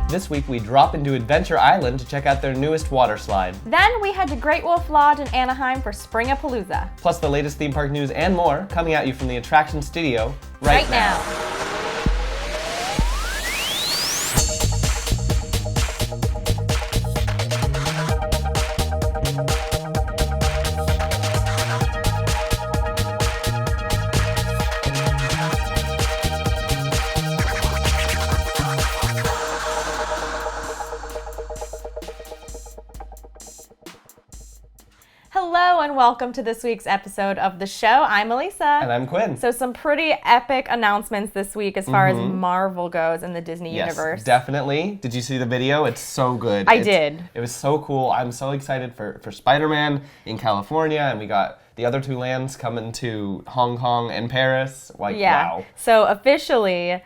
This week we drop into Adventure Island to check out their newest water slide. Then we head to Great Wolf Lodge in Anaheim for Spring-a-Palooza. Plus the latest theme park news and more coming at you from the attraction studio right now. Hello and welcome to this week's episode of the show. I'm Elisa. And I'm Quinn. So some pretty epic announcements this week as far as Marvel goes in the Disney universe. Yes, definitely. Did you see the video? It's so good. I did. It was so cool. I'm so excited for Spider-Man in California, and we got the other two lands coming to Hong Kong and Paris. Wow. So officially,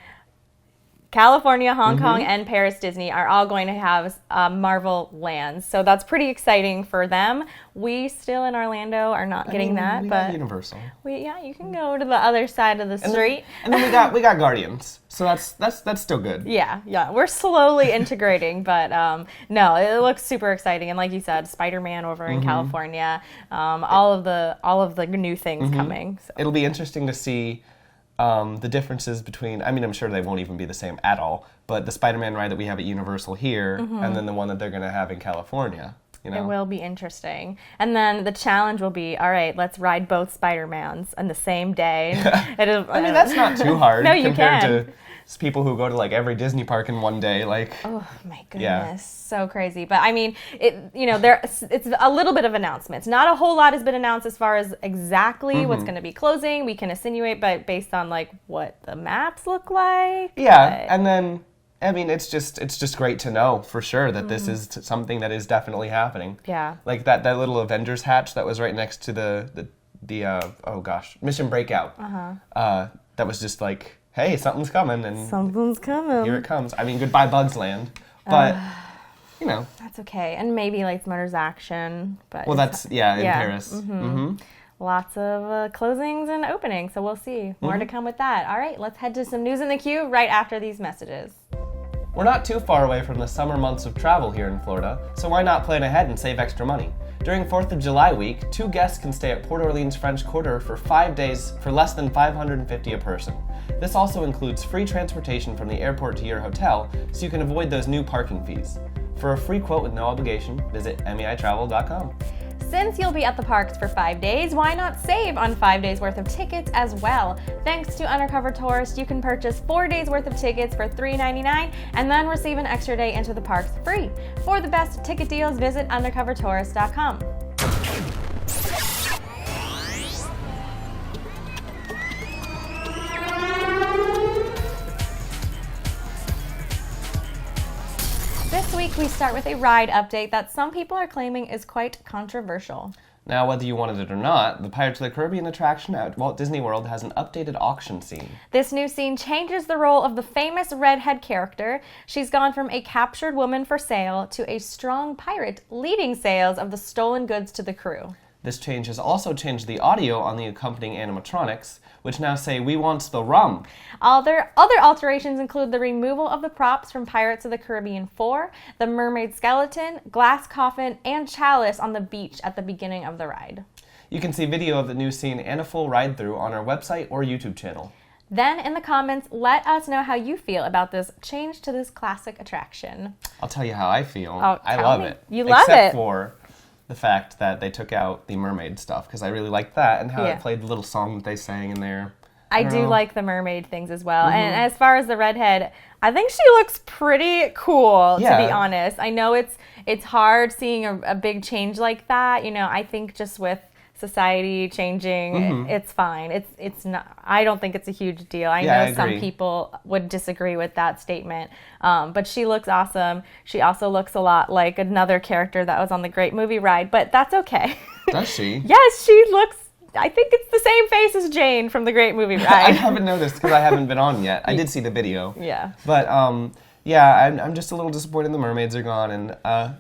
California, Hong Kong, and Paris Disney are all going to have Marvel lands. So that's pretty exciting for them. We still in Orlando are not getting that, we but got Universal. You can go to the other side of the street. And then we got Guardians. So that's still good. Yeah. We're slowly integrating, but no, it looks super exciting. And like you said, Spider-Man over in California, all of the new things coming. So. It'll be interesting to see the differences between, I'm sure they won't even be the same at all, but the Spider-Man ride that we have at Universal here, and then the one that they're going to have in California. You know? It will be interesting. And then the challenge will be, all right, let's ride both Spider-Mans on the same day. That's not too hard compared to people who go to every Disney park in one day. Oh my goodness, so crazy. But it's a little bit of announcements. Not a whole lot has been announced as far as exactly what's going to be closing. We can insinuate, but based on what the maps look like. Yeah, and then it's just great to know for sure that this is something that is definitely happening. Yeah. Like that little Avengers hatch that was right next to the Mission Breakout. That was just hey, something's coming, and something's coming. Here it comes. Goodbye Bugs Land, but that's okay. And maybe Smutters Action, but that's in Paris. Lots of closings and openings, so we'll see. More to come with that. All right, let's head to some news in the queue right after these messages. We're not too far away from the summer months of travel here in Florida, so why not plan ahead and save extra money? During 4th of July week, 2 guests can stay at Port Orleans French Quarter for 5 days for less than $550 a person. This also includes free transportation from the airport to your hotel, so you can avoid those new parking fees. For a free quote with no obligation, visit meitravel.com. Since you'll be at the parks for 5 days, why not save on 5 days worth of tickets as well? Thanks to Undercover Tourist, you can purchase 4 days worth of tickets for $3.99 and then receive an extra day into the parks free. For the best ticket deals, visit undercovertourist.com. This week, we start with a ride update that some people are claiming is quite controversial. Now, whether you wanted it or not, the Pirates of the Caribbean attraction at Walt Disney World has an updated auction scene. This new scene changes the role of the famous redhead character. She's gone from a captured woman for sale to a strong pirate leading sales of the stolen goods to the crew. This change has also changed the audio on the accompanying animatronics, which now say, "We wants the rum." Other alterations include the removal of the props from Pirates of the Caribbean 4, the mermaid skeleton, glass coffin, and chalice on the beach at the beginning of the ride. You can see video of the new scene and a full ride-through on our website or YouTube channel. Then in the comments, let us know how you feel about this change to this classic attraction. I'll tell you how I feel. I tell love me. it. You love it. Except for the fact that they took out the mermaid stuff, because I really liked that and how it played the little song that they sang in there. I do like the mermaid things as well. And as far as the redhead, I think she looks pretty cool, to be honest. I know it's hard seeing a big change like that. I think just with society changing, it's fine. It's not. I don't think it's a huge deal. I know some people would disagree with that statement, but she looks awesome. She also looks a lot like another character that was on the Great Movie Ride, but that's okay. Does she? Yes, she looks. I think it's the same face as Jane from the Great Movie Ride. I haven't noticed because I haven't been on yet. I did see the video. Yeah. But I'm just a little disappointed the mermaids are gone, and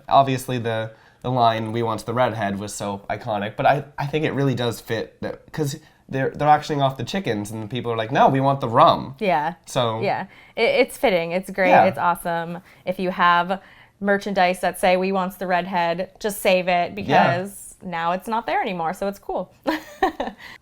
obviously the line "We want the redhead" was so iconic. But I think it really does fit because they're auctioning off the chickens, and people are like, no, we want the rum. Yeah. So yeah, it's fitting. It's great. Yeah. It's awesome. If you have merchandise that say we wants the redhead, just save it because now it's not there anymore. So it's cool.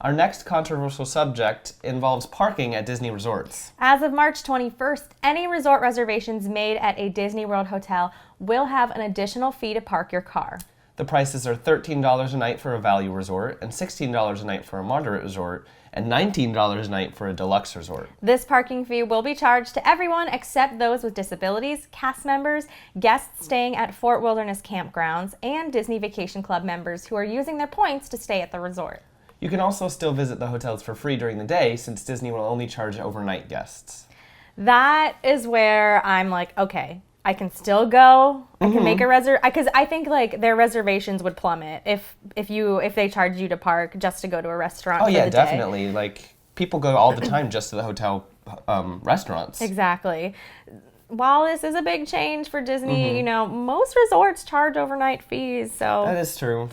Our next controversial subject involves parking at Disney resorts. As of March 21st, any resort reservations made at a Disney World hotel will have an additional fee to park your car. The prices are $13 a night for a value resort, and $16 a night for a moderate resort, and $19 a night for a deluxe resort. This parking fee will be charged to everyone except those with disabilities, cast members, guests staying at Fort Wilderness campgrounds, and Disney Vacation Club members who are using their points to stay at the resort. You can also still visit the hotels for free during the day, since Disney will only charge overnight guests. That is where I'm like, okay, I can still go. I can make a because I think like their reservations would plummet if they charge you to park just to go to a restaurant. Oh yeah, definitely. Like people go all the time just to the hotel restaurants. Exactly. While this is a big change for Disney, you know, most resorts charge overnight fees. So that is true.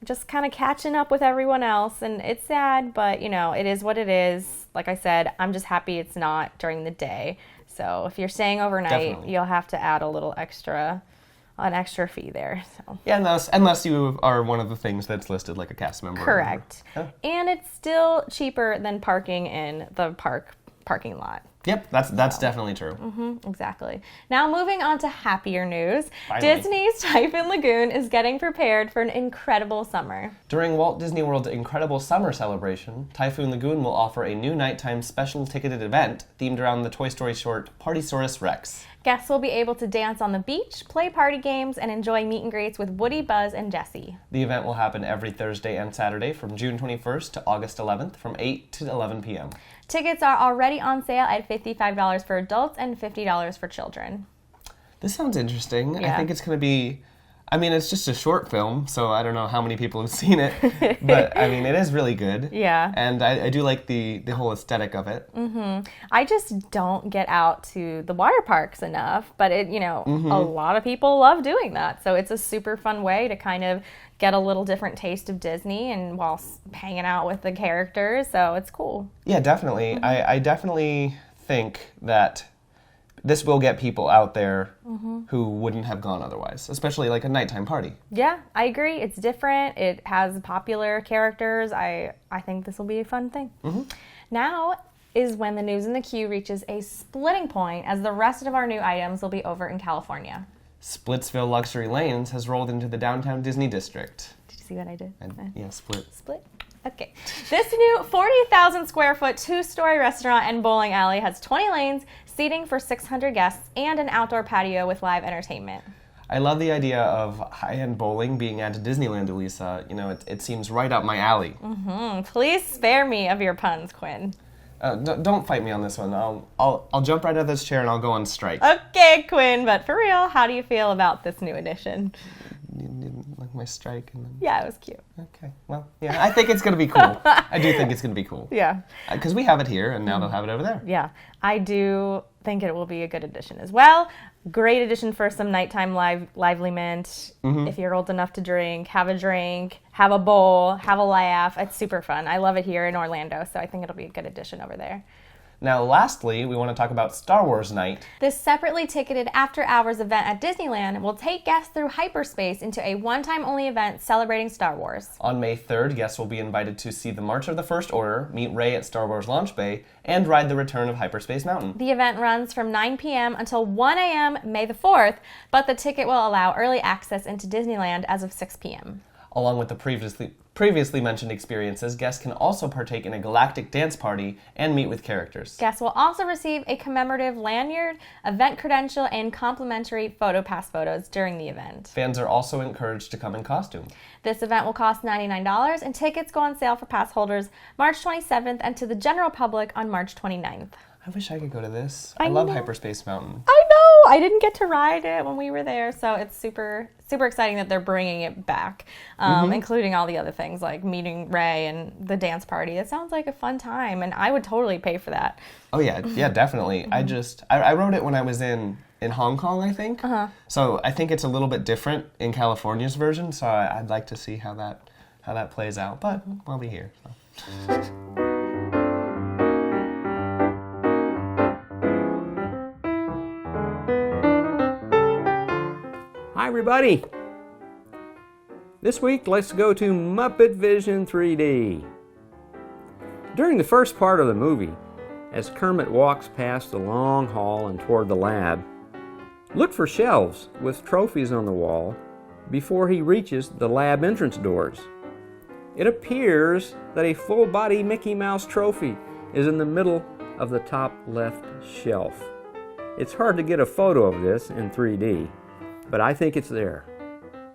Just kind of catching up with everyone else, and it's sad, but you know, it is what it is. Like I said, I'm just happy it's not during the day. So if you're staying overnight, you'll have to add an extra fee there. So. Yeah, unless you are one of the things that's listed like a cast member. Correct. And it's still cheaper than parking in the parking lot. Yep, that's definitely true. Exactly. Now moving on to happier news. Finally. Disney's Typhoon Lagoon is getting prepared for an incredible summer. During Walt Disney World's incredible summer celebration, Typhoon Lagoon will offer a new nighttime special ticketed event themed around the Toy Story short Partysaurus Rex. Guests will be able to dance on the beach, play party games, and enjoy meet and greets with Woody, Buzz, and Jessie. The event will happen every Thursday and Saturday from June 21st to August 11th from 8 to 11 p.m. Tickets are already on sale at $55 for adults and $50 for children. This sounds interesting. Yeah. I think it's going to be... I mean, it's just a short film, so I don't know how many people have seen it. But, I mean, it is really good. Yeah. And I do like the whole aesthetic of it. I just don't get out to the water parks enough. But, a lot of people love doing that. So it's a super fun way to kind of get a little different taste of Disney and while hanging out with the characters. So it's cool. Yeah, definitely. I definitely think that this will get people out there who wouldn't have gone otherwise, especially like a nighttime party. Yeah, I agree. It's different. It has popular characters. I think this will be a fun thing. Now is when the news in the queue reaches a splitting point, as the rest of our new items will be over in California. Splitsville Luxury Lanes has rolled into the downtown Disney district. Did you see what I did? Yeah, split. Split? Okay. This new 40,000 square foot two-story restaurant and bowling alley has 20 lanes, seating for 600 guests, and an outdoor patio with live entertainment. I love the idea of high-end bowling being added to Disneyland, Elisa. You know, it seems right up my alley. Please spare me of your puns, Quinn. Don't fight me on this one. I'll jump right out of this chair and I'll go on strike. Okay, Quinn, but for real, how do you feel about this new addition? You didn't like my strike? Yeah, it was cute. Okay, well, yeah, I think it's going to be cool. I do think it's going to be cool. Yeah. Because we have it here, and now they'll have it over there. Yeah, I do think it will be a good addition as well. Great addition for some nighttime liveliness. If you're old enough to drink, have a bowl, have a laugh. It's super fun. I love it here in Orlando, so I think it'll be a good addition over there. Now, lastly, we want to talk about Star Wars Nite. This separately ticketed after-hours event at Disneyland will take guests through hyperspace into a one-time-only event celebrating Star Wars. On May 3rd, guests will be invited to see the March of the First Order, meet Rey at Star Wars Launch Bay, and ride the Return of Hyperspace Mountain. The event runs from 9 p.m. until 1 a.m. May the 4th, but the ticket will allow early access into Disneyland as of 6 p.m. Along with the previously mentioned experiences, guests can also partake in a galactic dance party and meet with characters. Guests will also receive a commemorative lanyard, event credential, and complimentary PhotoPass photos during the event. Fans are also encouraged to come in costume. This event will cost $99, and tickets go on sale for pass holders March 27th and to the general public on March 29th. I wish I could go to this. I love Hyperspace Mountain. I know! I didn't get to ride it when we were there, so it's super, super exciting that they're bringing it back, including all the other things like meeting Rey and the dance party. It sounds like a fun time, and I would totally pay for that. Oh, yeah, definitely. I rode it when I was in Hong Kong, I think. So I think it's a little bit different in California's version, so I'd like to see how that plays out, but I'll be here. So. Hi everybody! This week, let's go to Muppet Vision 3D. During the first part of the movie, as Kermit walks past the long hall and toward the lab, look for shelves with trophies on the wall before he reaches the lab entrance doors. It appears that a full-body Mickey Mouse trophy is in the middle of the top left shelf. It's hard to get a photo of this in 3D, but I think it's there.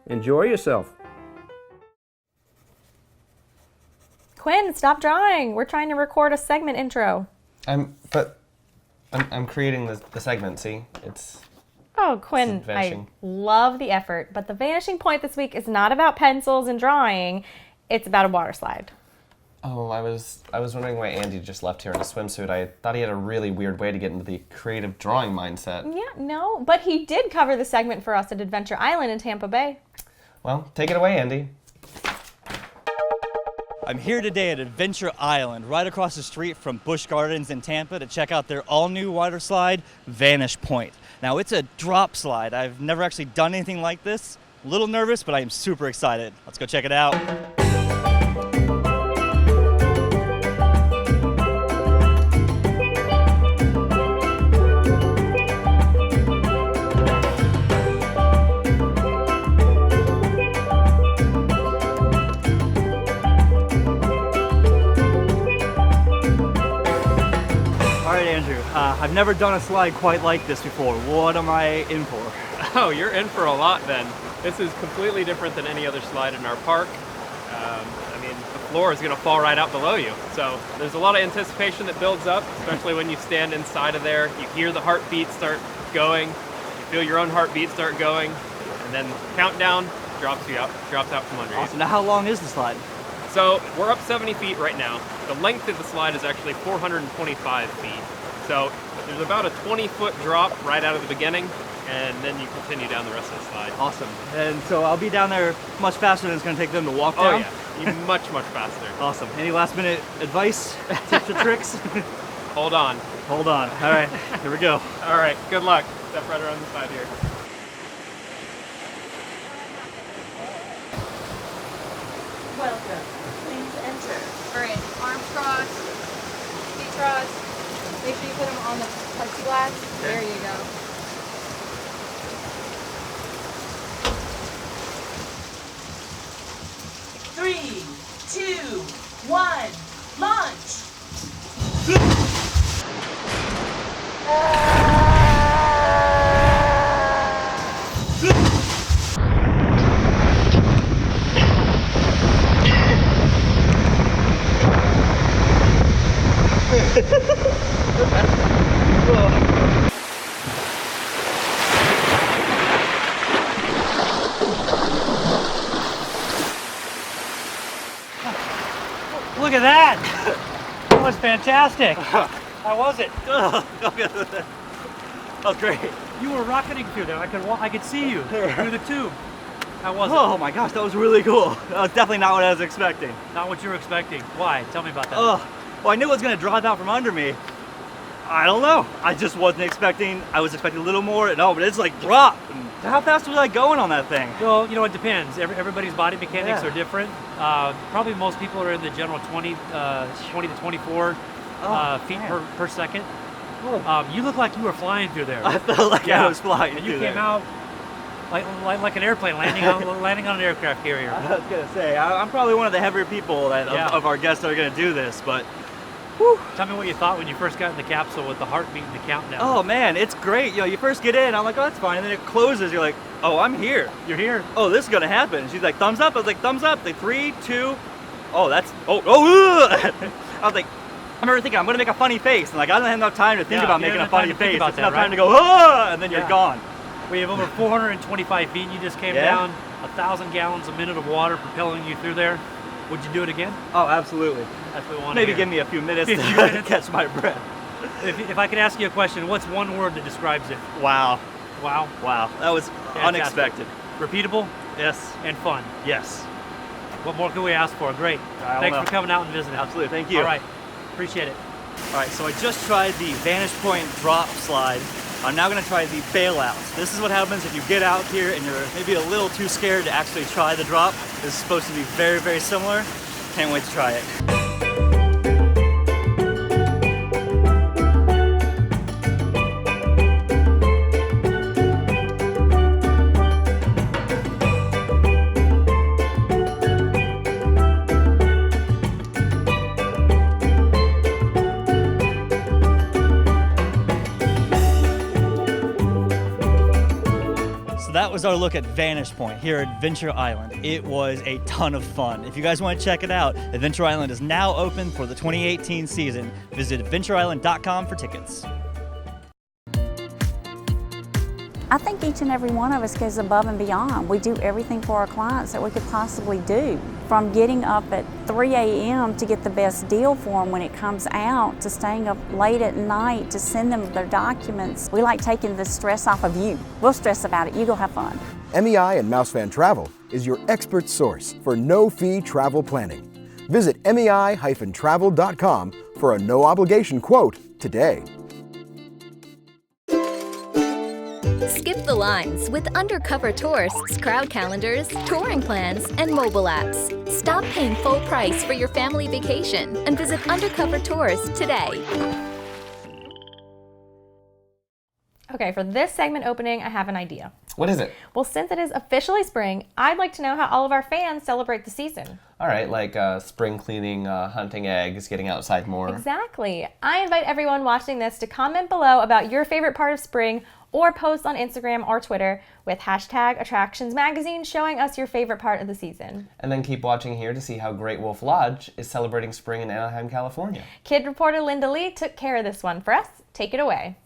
Enjoy yourself. Quinn, stop drawing. We're trying to record a segment intro. I'm creating the segment, see? Oh, Quinn, I love the effort, but the Vanishing Point this week is not about pencils and drawing. It's about a water slide. Oh, I was wondering why Andy just left here in a swimsuit. I thought he had a really weird way to get into the creative drawing mindset. Yeah, no, but he did cover the segment for us at Adventure Island in Tampa Bay. Well, take it away, Andy. I'm here today at Adventure Island, right across the street from Busch Gardens in Tampa, to check out their all-new water slide, Vanish Point. Now, it's a drop slide. I've never actually done anything like this. A little nervous, but I am super excited. Let's go check it out. I've never done a slide quite like this before. What am I in for? Oh, you're in for a lot then. This is completely different than any other slide in our park. The floor is going to fall right out below you. So there's a lot of anticipation that builds up, especially when you stand inside of there. You hear the heartbeat start going. You feel your own heartbeat start going. And then countdown drops out from under you. Awesome. Now, how long is the slide? So we're up 70 feet right now. The length of the slide is actually 425 feet. So there's about a 20-foot drop right out of the beginning, and then you continue down the rest of the slide. Awesome. And so I'll be down there much faster than it's going to take them to walk down? Oh yeah, much faster. Awesome. Any last minute advice, tips or tricks? Hold on. Hold on. All right, here we go. All right, good luck. Step right around the side here. Welcome. Please enter. All right, arms crossed, feet crossed. Make sure you put them on the plexiglass. There you go. Three, two, one, launch! Look at that! That was fantastic. How was it? That was great. You were rocketing through there. I could see you through the tube. How was it? Oh my gosh, that was really cool. That was definitely not what I was expecting. Not what you were expecting. Why? Tell me about that. Well, I knew it was going to drive out from under me. I don't know. I just wasn't expecting. I was expecting a little more. No, but it's like drop. How fast was I going on that thing? Well, it depends. Everybody's body mechanics are different. Probably most people are in the general 20 to 24 feet per second. You look like you were flying through there. I felt like I was flying and you through came out like an airplane landing on an aircraft carrier. I was going to say, I'm probably one of the heavier people of our guests that are going to do this, but whew. Tell me what you thought when you first got in the capsule with the heartbeat and the countdown. Oh man, it's great. You first get in, I'm like, oh, that's fine. And then it closes, you're like, oh, I'm here. You're here. Oh, this is going to happen. She's like, thumbs up. I was like, thumbs up. Like 3, 2, I was like, I remember thinking, I'm going to make a funny face. And like, I don't have enough time to think about making a funny face. It's enough time to go, and then you're gone. We have over 425 feet. You just came down. 1,000 gallons a minute of water propelling you through there. Would you do it again? Oh, absolutely. That's what we want. Maybe give me a few minutes to catch my breath. If I could ask you a question, what's one word that describes it? Wow. Wow. Wow. That was unexpected. Repeatable? Yes. And fun? Yes. What more can we ask for? Great. Thanks for coming out and visiting. Absolutely, thank you. All right, appreciate it. All right, so I just tried the Vanish Point drop slide. I'm now gonna try the bailouts. This is what happens if you get out here and you're maybe a little too scared to actually try the drop. This is supposed to be very, very similar. Can't wait to try it. That was our look at Vanish Point here at Adventure Island. It was a ton of fun. If you guys want to check it out, Adventure Island is now open for the 2018 season. Visit adventureisland.com for tickets. I think each and every one of us goes above and beyond. We do everything for our clients that we could possibly do. From getting up at 3 a.m. to get the best deal for them when it comes out, to staying up late at night to send them their documents. We like taking the stress off of you. We'll stress about it. You go have fun. MEI and Mousefan Travel is your expert source for no-fee travel planning. Visit mei-travel.com for a no-obligation quote today. Skip the lines with undercover tourists, crowd calendars, touring plans, and mobile apps. Stop paying full price for your family vacation and visit Undercover Tours today. Okay, for this segment opening, I have an idea. What is it? Well, since it is officially spring, I'd like to know how all of our fans celebrate the season. All right, like spring cleaning, hunting eggs, getting outside more. Exactly. I invite everyone watching this to comment below about your favorite part of spring, or post on Instagram or Twitter with hashtag Attractions Magazine showing us your favorite part of the season. And then keep watching here to see how Great Wolf Lodge is celebrating spring in Anaheim, California. Kid reporter Lindalee took care of this one for us. Take it away.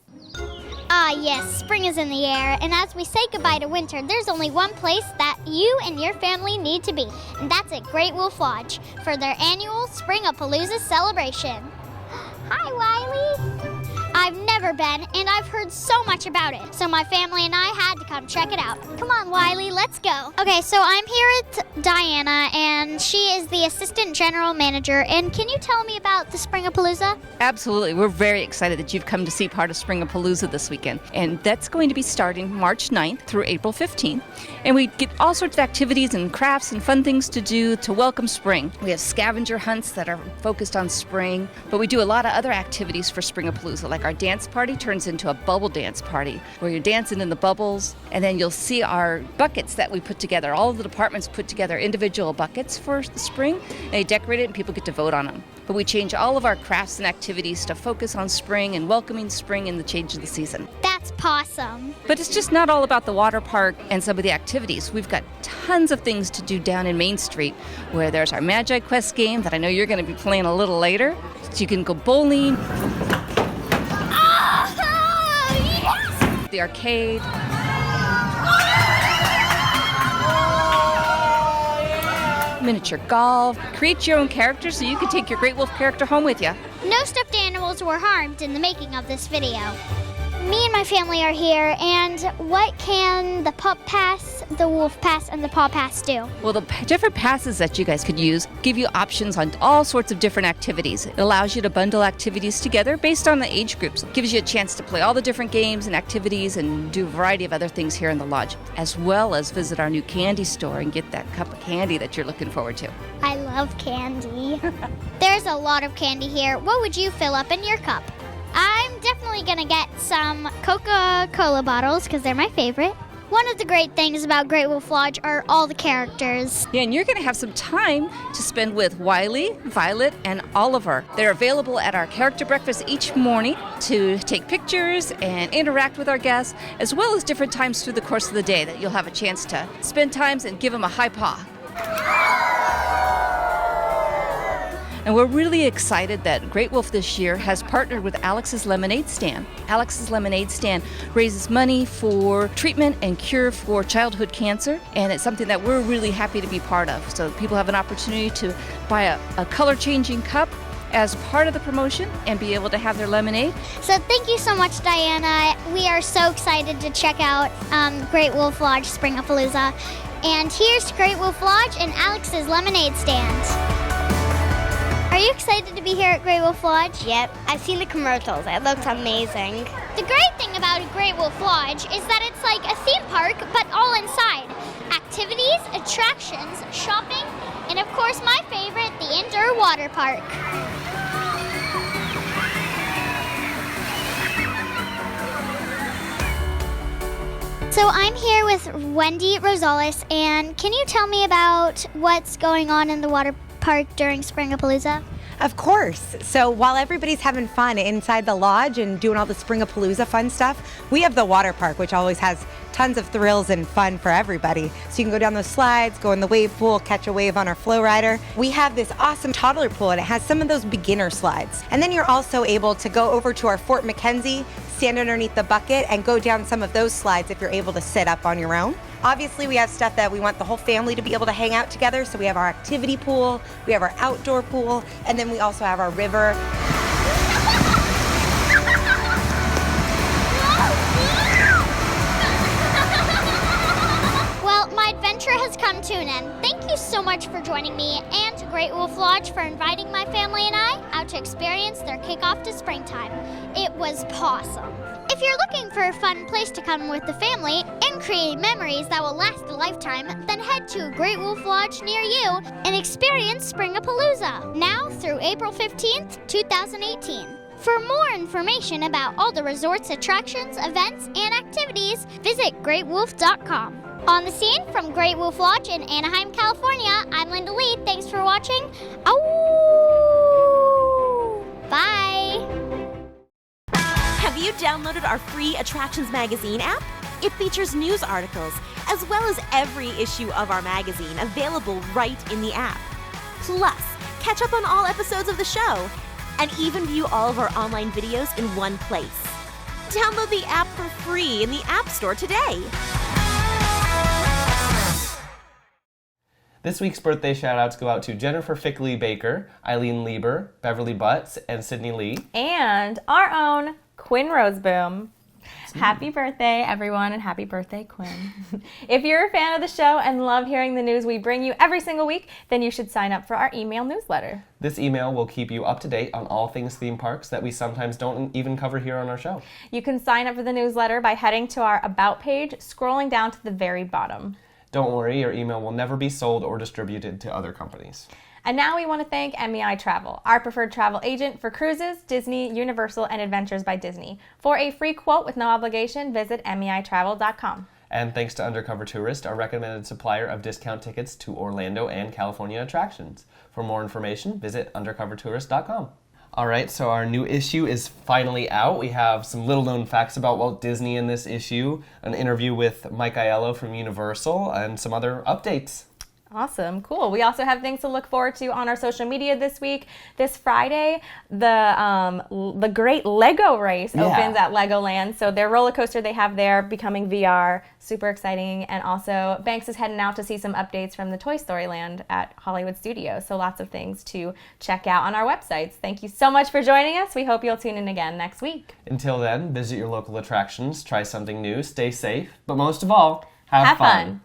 Yes, spring is in the air, and as we say goodbye to winter, there's only one place that you and your family need to be, and that's at Great Wolf Lodge for their annual Spring-a-Palooza celebration. Hi, Wiley! I've never been, and I've heard so much about it, so my family and I had to come check it out. Come on, Wiley, let's go. Okay, so I'm here with Diana, and she is the Assistant General Manager, and can you tell me about the Spring-a-Palooza? Absolutely. We're very excited that you've come to see part of Spring-a-Palooza this weekend, and that's going to be starting March 9th through April 15th, and we get all sorts of activities and crafts and fun things to do to welcome spring. We have scavenger hunts that are focused on spring, but we do a lot of other activities for Spring-a-Palooza, like our dance party turns into a bubble dance party where you're dancing in the bubbles, and then you'll see our buckets that we put together. All of the departments put together individual buckets for the spring. They decorate it and people get to vote on them. But we change all of our crafts and activities to focus on spring and welcoming spring in the change of the season. That's awesome. But it's just not all about the water park and some of the activities. We've got tons of things to do down in Main Street, where there's our Magi Quest game that I know you're going to be playing a little later. So you can go bowling. Yes! The arcade. Miniature golf. Create your own characters so you can take your Great Wolf character home with you. No stuffed animals were harmed in the making of this video. Me and my family are here, and what can the Pup Pass, the Wolf Pass, and the Paw Pass do? Well, the different passes that you guys could use give you options on all sorts of different activities. It allows you to bundle activities together based on the age groups. It gives you a chance to play all the different games and activities and do a variety of other things here in the lodge, as well as visit our new candy store and get that cup of candy that you're looking forward to. I love candy. There's a lot of candy here. What would you fill up in your cup? I'm definitely going to get some Coca-Cola bottles because they're my favorite. One of the great things about Great Wolf Lodge are all the characters. Yeah, and you're going to have some time to spend with Wiley, Violet, and Oliver. They're available at our character breakfast each morning to take pictures and interact with our guests, as well as different times through the course of the day that you'll have a chance to spend times and give them a high paw. And we're really excited that Great Wolf this year has partnered with Alex's Lemonade Stand. Alex's Lemonade Stand raises money for treatment and cure for childhood cancer, and it's something that we're really happy to be part of. So people have an opportunity to buy a color-changing cup as part of the promotion and be able to have their lemonade. So thank you so much, Diana. We are so excited to check out Great Wolf Lodge Spring-a-Palooza. And here's Great Wolf Lodge and Alex's lemonade stand. Are you excited to be here at Great Wolf Lodge? Yep, I've seen the commercials. It looks amazing. The great thing about Great Wolf Lodge is that it's like a theme park, but all inside. Activities, attractions, shopping, and of course my favorite, the indoor water park. So I'm here with Wendy Rosales, and can you tell me about what's going on in the water park during Spring-a-Palooza? Of course. So while everybody's having fun inside the lodge and doing all the Spring-a-Palooza fun stuff, we have the water park, which always has tons of thrills and fun for everybody. So you can go down those slides, go in the wave pool, catch a wave on our flow rider. We have this awesome toddler pool, and it has some of those beginner slides. And then you're also able to go over to our Fort McKenzie, stand underneath the bucket, and go down some of those slides if you're able to sit up on your own. Obviously, we have stuff that we want the whole family to be able to hang out together. So we have our activity pool, we have our outdoor pool, and then we also have our river. Well, my adventure has come to an end. Thank you so much for joining me and to Great Wolf Lodge for inviting my family and I out to experience their kickoff to springtime. It was awesome. If you're looking for a fun place to come with the family and create memories that will last a lifetime, then head to Great Wolf Lodge near you and experience Spring-a-Palooza, now through April 15th, 2018. For more information about all the resort's attractions, events, and activities, visit greatwolf.com. On the scene from Great Wolf Lodge in Anaheim, California, I'm Lindalee. Thanks for watching. Ow! Bye! Have you downloaded our free Attractions Magazine app? It features news articles, as well as every issue of our magazine available right in the app. Plus, catch up on all episodes of the show, and even view all of our online videos in one place. Download the app for free in the App Store today. This week's birthday shout-outs go out to Jennifer Fickley Baker, Eileen Lieber, Beverly Butts, and Sydney Lee. And our own Quinn Roseboom. Happy birthday, everyone, and happy birthday, Quinn. If you're a fan of the show and love hearing the news we bring you every single week, then you should sign up for our email newsletter. This email will keep you up to date on all things theme parks that we sometimes don't even cover here on our show. You can sign up for the newsletter by heading to our About page, scrolling down to the very bottom. Don't worry, your email will never be sold or distributed to other companies. And now we want to thank MEI Travel, our preferred travel agent for cruises, Disney, Universal, and Adventures by Disney. For a free quote with no obligation, visit MEItravel.com. And thanks to Undercover Tourist, our recommended supplier of discount tickets to Orlando and California attractions. For more information, visit undercovertourist.com. All right, so our new issue is finally out. We have some little-known facts about Walt Disney in this issue, an interview with Mike Aiello from Universal, and some other updates. Awesome, cool. We also have things to look forward to on our social media this week. This Friday, the Great Lego Race opens at Legoland. So their roller coaster they have there becoming VR, super exciting. And also Banks is heading out to see some updates from the Toy Story Land at Hollywood Studios. So lots of things to check out on our websites. Thank you so much for joining us. We hope you'll tune in again next week. Until then, visit your local attractions, try something new, stay safe, but most of all, have fun.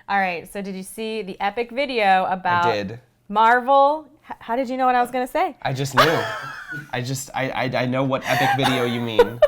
All right, so did you see the epic video about I did. Marvel? How did you know what I was going to say? I just knew. I know what epic video you mean.